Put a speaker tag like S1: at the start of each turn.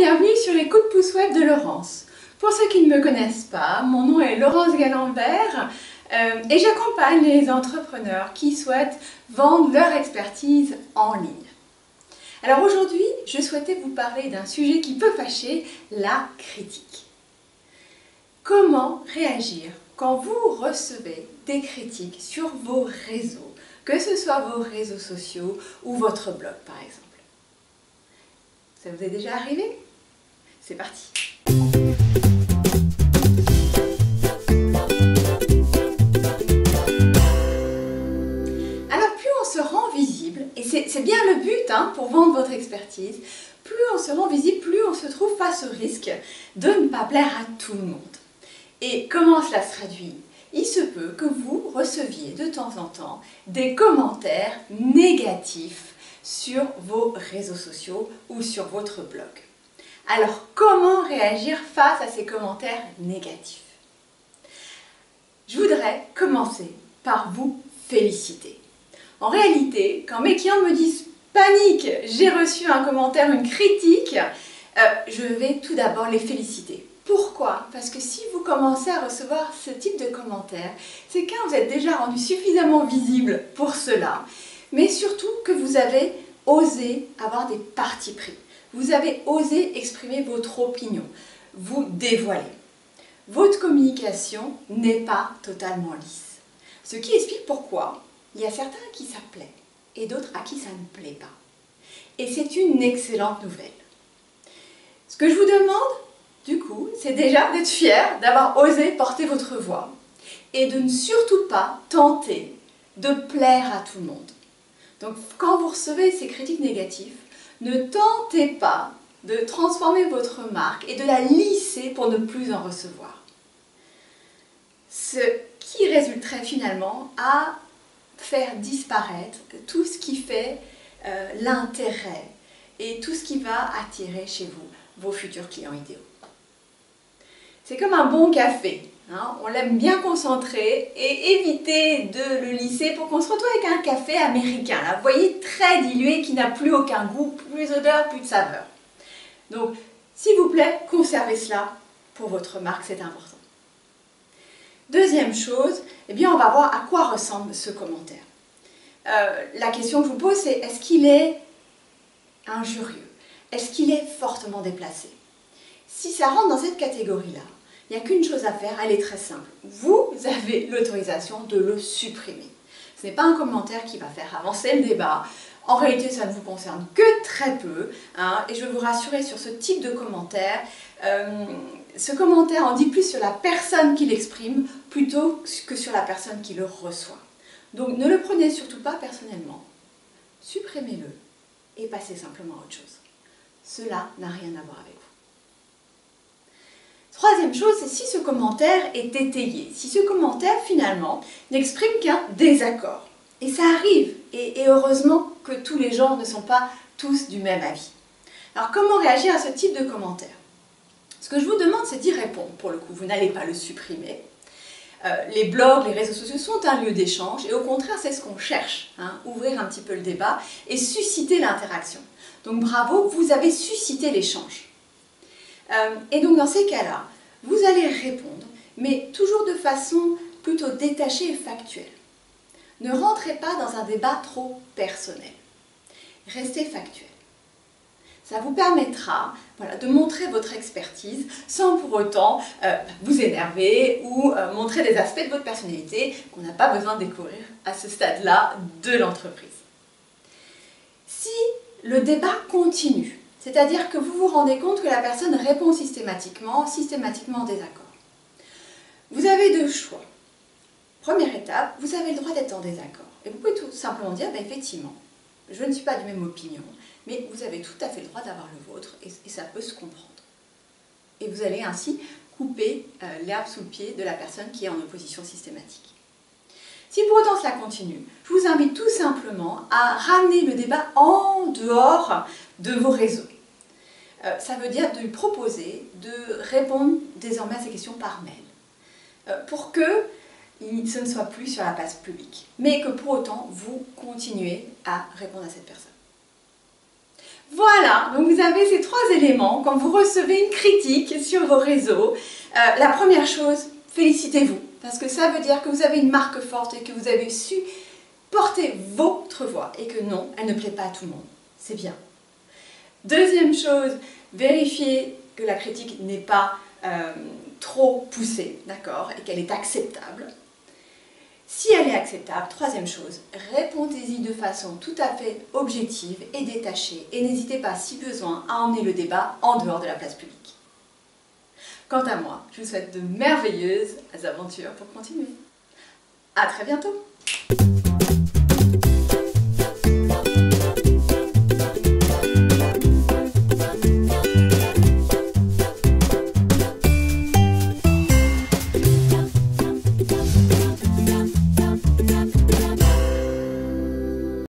S1: bienvenue sur les coups de pouce web de Laurence. Pour ceux qui ne me connaissent pas, mon nom est Laurence Galambert et j'accompagne les entrepreneurs qui souhaitent vendre leur expertise en ligne. Alors aujourd'hui, je souhaitais vous parler d'un sujet qui peut fâcher, la critique. Comment réagir quand vous recevez des critiques sur vos réseaux, que ce soit vos réseaux sociaux ou votre blog par exemple? Ça vous est déjà arrivé? C'est parti! Alors plus on se rend visible, et c'est bien le but pour vendre votre expertise, plus on se rend visible, plus on se trouve face au risque de ne pas plaire à tout le monde. Et comment cela se traduit? Il se peut que vous receviez de temps en temps des commentaires négatifs sur vos réseaux sociaux ou sur votre blog. Alors, comment réagir face à ces commentaires négatifs? Je voudrais commencer par vous féliciter. En réalité, quand mes clients me disent « Panique, j'ai reçu un commentaire, une critique », je vais tout d'abord les féliciter. Pourquoi? Parce que si vous commencez à recevoir ce type de commentaires, c'est qu'un, vous êtes déjà rendu suffisamment visible pour cela, mais surtout que vous avez osé avoir des partis pris. Vous avez osé exprimer votre opinion, vous dévoiler. Votre communication n'est pas totalement lisse. Ce qui explique pourquoi il y a certains à qui ça plaît et d'autres à qui ça ne plaît pas. Et c'est une excellente nouvelle. Ce que je vous demande, du coup, c'est déjà d'être fier d'avoir osé porter votre voix et de ne surtout pas tenter de plaire à tout le monde. Donc, quand vous recevez ces critiques négatives, ne tentez pas de transformer votre marque et de la lisser pour ne plus en recevoir. Ce qui résulterait finalement à faire disparaître tout ce qui fait l'intérêt et tout ce qui va attirer chez vous vos futurs clients idéaux. C'est comme un bon café. On l'aime bien concentré et éviter de le lisser pour qu'on se retrouve avec un café américain. Là, vous voyez, très dilué, qui n'a plus aucun goût, plus d'odeur, plus de saveur. Donc, s'il vous plaît, conservez cela pour votre marque, c'est important. Deuxième chose, on va voir à quoi ressemble ce commentaire. La question que je vous pose, c'est est-ce qu'il est injurieux? Est-ce qu'il est fortement déplacé? Si ça rentre dans cette catégorie-là, il n'y a qu'une chose à faire, elle est très simple. Vous avez l'autorisation de le supprimer. Ce n'est pas un commentaire qui va faire avancer le débat. En réalité, ça ne vous concerne que très peu. Et je veux vous rassurer sur ce type de commentaire. Ce commentaire en dit plus sur la personne qui l'exprime plutôt que sur la personne qui le reçoit. Donc ne le prenez surtout pas personnellement. Supprimez-le et passez simplement à autre chose. Cela n'a rien à voir avec vous. Troisième chose, c'est si ce commentaire est étayé, si ce commentaire finalement n'exprime qu'un désaccord. Et ça arrive, et heureusement que tous les gens ne sont pas tous du même avis. Alors comment réagir à ce type de commentaire? Ce que je vous demande, c'est d'y répondre pour le coup, vous n'allez pas le supprimer. Les blogs, les réseaux sociaux sont un lieu d'échange, et au contraire c'est ce qu'on cherche, ouvrir un petit peu le débat et susciter l'interaction. Donc bravo, vous avez suscité l'échange. Et donc dans ces cas-là, vous allez répondre, mais toujours de façon plutôt détachée et factuelle. Ne rentrez pas dans un débat trop personnel. Restez factuel. Ça vous permettra de montrer votre expertise sans pour autant vous énerver ou montrer des aspects de votre personnalité qu'on n'a pas besoin de découvrir à ce stade-là de l'entreprise. Si le débat continue, c'est-à-dire que vous vous rendez compte que la personne répond systématiquement en désaccord. Vous avez deux choix. Première étape, vous avez le droit d'être en désaccord. Et vous pouvez tout simplement dire, effectivement, je ne suis pas de même opinion, mais vous avez tout à fait le droit d'avoir le vôtre et ça peut se comprendre. Et vous allez ainsi couper l'herbe sous le pied de la personne qui est en opposition systématique. Si pour autant cela continue, je vous invite tout simplement à ramener le débat en dehors de vos réseaux. Ça veut dire de lui proposer de répondre désormais à ces questions par mail, pour que ce ne soit plus sur la place publique, mais que pour autant vous continuez à répondre à cette personne. Voilà, donc vous avez ces 3 éléments quand vous recevez une critique sur vos réseaux. La première chose, félicitez-vous, parce que ça veut dire que vous avez une marque forte et que vous avez su porter votre voix et que non, elle ne plaît pas à tout le monde. C'est bien. Deuxième chose, vérifiez que la critique n'est pas trop poussée, d'accord, et qu'elle est acceptable. Si elle est acceptable, troisième chose, répondez-y de façon tout à fait objective et détachée et n'hésitez pas, si besoin, à emmener le débat en dehors de la place publique. Quant à moi, je vous souhaite de merveilleuses aventures pour continuer. À très bientôt!